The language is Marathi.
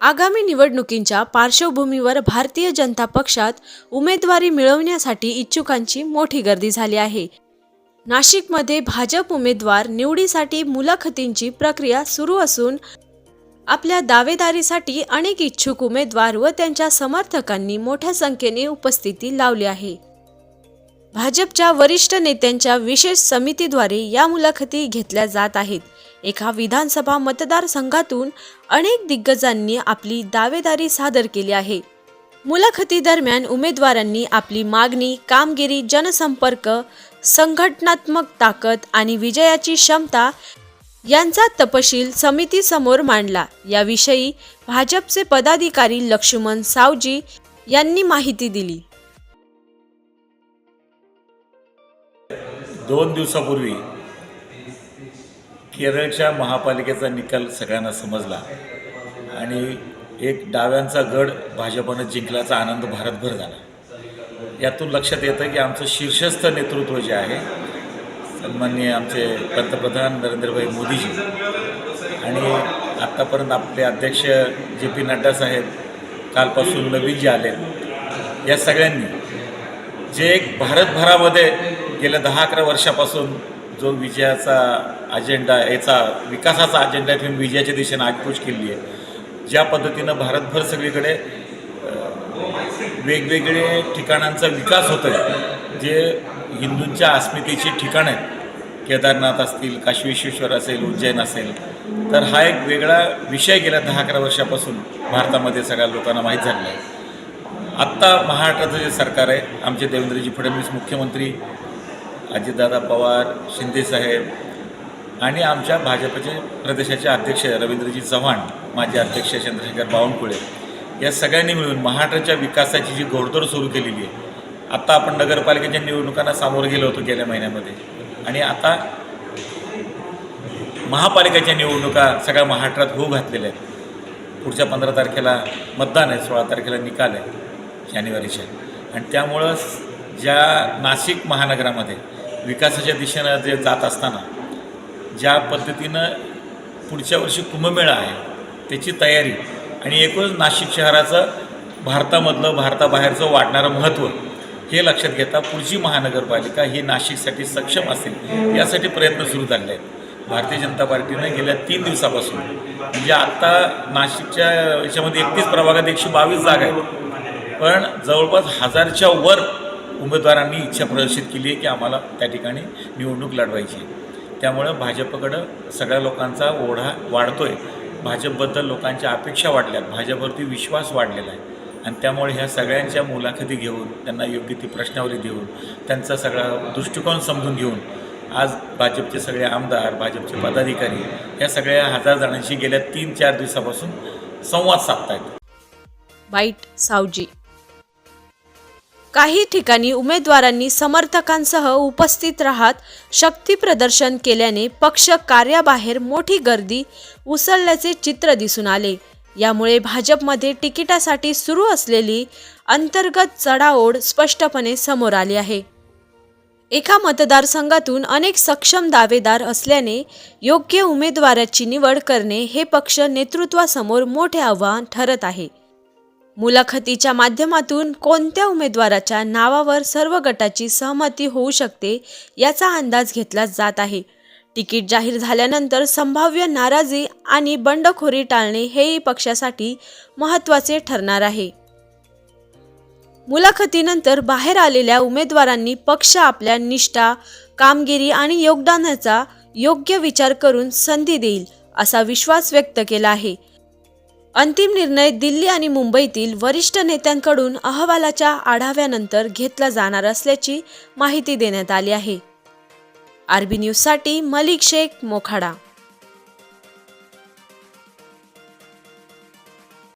आगामी निवडणुकींच्या पार्श्वभूमीवर भारतीय जनता पक्षात उमेदवारी मिळवण्यासाठी इच्छुकांची मोठी गर्दी झाली आहे। नाशिकमध्ये भाजप उमेदवार निवडीसाठी मुलाखतींची प्रक्रिया सुरू असून आपल्या दावेदारीसाठी अनेक इच्छुक उमेदवार व त्यांच्या समर्थकांनी मोठ्या संख्येने उपस्थिती लावली आहे। भाजपच्या वरिष्ठ नेत्यांच्या विशेष समितीद्वारे या मुलाखती घेतल्या जात आहेत। एका विधानसभा मतदारसंघातून अनेक दिग्गजांनी आपली दावेदारी सादर केली आहे। मुलाखती दरम्यान उमेदवारांनी आपली मागणी, कामगिरी, जनसंपर्क, संघटनात्मक ताकद आणि विजयाची क्षमता यांचा तपशील समितीसमोर मांडला। याविषयी भाजपचे पदाधिकारी लक्ष्मण सावजी यांनी माहिती दिली। 2 दिवसापूर्वी केरळच्या महापालिकेचा निकाल सगळ्यांना समजला आणि एक डाव्यांचा गड भाजपने जिंकल्याचा आनंद भारतभर झाला। यातून लक्षात येतं की आमचं शीर्षस्थ नेतृत्व जे आहे, सन्माननीय आमचे पंतप्रधान नरेंद्रभाई मोदीजी आणि आत्तापर्यंत आपले अध्यक्ष JP नड्डा साहेब, कालपासून नवीन जे आले, या सगळ्यांनी जे एक भारतभरामध्ये गेल्या 10-11 वर्षापासून जो विजयाचा अजेंडा, याचा विकासाचा अजेंडा ठेवून विजयाच्या दिशेने आगेकूच केली आहे, ज्या पद्धतीनं भारतभर सगळीकडे वेगवेगळे ठिकाणांचा विकास होतो आहे, जे हिंदूंच्या अस्मितेची ठिकाणं आहेत, केदारनाथ असतील, काशी विश्वेश्वर असेल, उज्जैन असेल, तर हा एक वेगळा विषय गेल्या 10-11 वर्षापासून भारतामध्ये सगळ्या लोकांना माहीत झालेला आहे। आत्ता महाराष्ट्राचं जे सरकार आहे, आमचे देवेंद्रजी फडणवीस मुख्यमंत्री, अजितदादा पवार, शिंदेसाहेब आणि आमच्या भाजपचे प्रदेशाचे अध्यक्ष रवींद्रजी चव्हाण, माजी अध्यक्ष चंद्रशेखर बावनकुळे, या सगळ्यांनी मिळून महाराष्ट्राच्या विकासाची जी घोडदौड सुरू केलेली आहे। आत्ता आपण नगरपालिकेच्या निवडणुकांना सामोरं गेलो होतो गेल्या महिन्यामध्ये, आणि आता महापालिकेच्या निवडणुका सगळ्या महाराष्ट्रात होऊ घातलेल्या आहेत। पुढच्या 15 तारखेला मतदान आहे, 16 तारखेला निकाल आहे जानेवारीच्या, आणि त्यामुळं ज्या नाशिक महानगरामध्ये विकासाच्या दिशेनं जे जात असताना ज्या पद्धतीनं पुढच्या वर्षी कुंभमेळा आहे त्याची तयारी आणि एकूणच नाशिक शहराचं भारतामधलं, भारताबाहेरचं वाढणारं महत्त्व हे लक्षात घेता पुढची महानगरपालिका ही नाशिकसाठी सक्षम असेल यासाठी प्रयत्न सुरू झाले आहेत। भारतीय जनता पार्टीनं गेल्या 3 दिवसापासून, म्हणजे आत्ता नाशिकच्या याच्यामध्ये 31 प्रभागात 122 जागा आहेत, पण जवळपास 1000च्या वर उमेदवारांनी इच्छा प्रदर्शित केली आहे की आम्हाला त्या ठिकाणी निवडणूक लढवायची आहे। त्यामुळं भाजपकडं सगळ्या लोकांचा ओढा वाढतो आहे, भाजपबद्दल लोकांच्या अपेक्षा वाढल्यात, भाजपवरती विश्वास वाढलेला आहे, आणि त्यामुळे ह्या सगळ्यांच्या मुलाखती घेऊन, त्यांना योग्य ती प्रश्नावली देऊन, त्यांचा सगळा दृष्टिकोन समजून घेऊन आज भाजपचे सगळे आमदार, भाजपचे पदाधिकारी या सगळ्या 1000 जणांशी गेल्या 3-4 दिवसापासून संवाद साधत आहेत। बाईट सावजी। काही ठिकाणी उमेदवारांनी समर्थकांसह उपस्थित राहत शक्ती प्रदर्शन केल्याने पक्ष कार्याबाहेर मोठी गर्दी उसळल्याचे चित्र दिसून आले। यामुळे भाजपमध्ये तिकिटासाठी सुरू असलेली अंतर्गत चढाओढ स्पष्टपणे समोर आली आहे। एका मतदारसंघातून अनेक सक्षम दावेदार असल्याने योग्य उमेदवाराची निवड करणे हे पक्ष नेतृत्वासमोर मोठे आव्हान ठरत आहे। मुलाखतीच्या माध्यमातून कोणत्या उमेदवाराच्या नावावर सर्व गटाची सहमती होऊ शकते याचा अंदाज घेतला जात आहे। तिकीट जाहीर झाल्यानंतर संभाव्य नाराजी आणि बंडखोरी टाळणे हेही पक्षासाठी महत्त्वाचे ठरणार आहे। मुलाखतीनंतर बाहेर आलेल्या उमेदवारांनी पक्ष आपल्या निष्ठा, कामगिरी आणि योगदानाचा योग्य विचार करून संधी देईल असा विश्वास व्यक्त केला आहे। अंतिम निर्णय दिल्ली आणि मुंबईतील वरिष्ठ नेत्यांकडून अहवालाच्या आढाव्यानंतर घेतला जाणार असल्याची माहिती देण्यात आली आहे। RB न्यूजसाठी मलिक शेख, मोखाडा।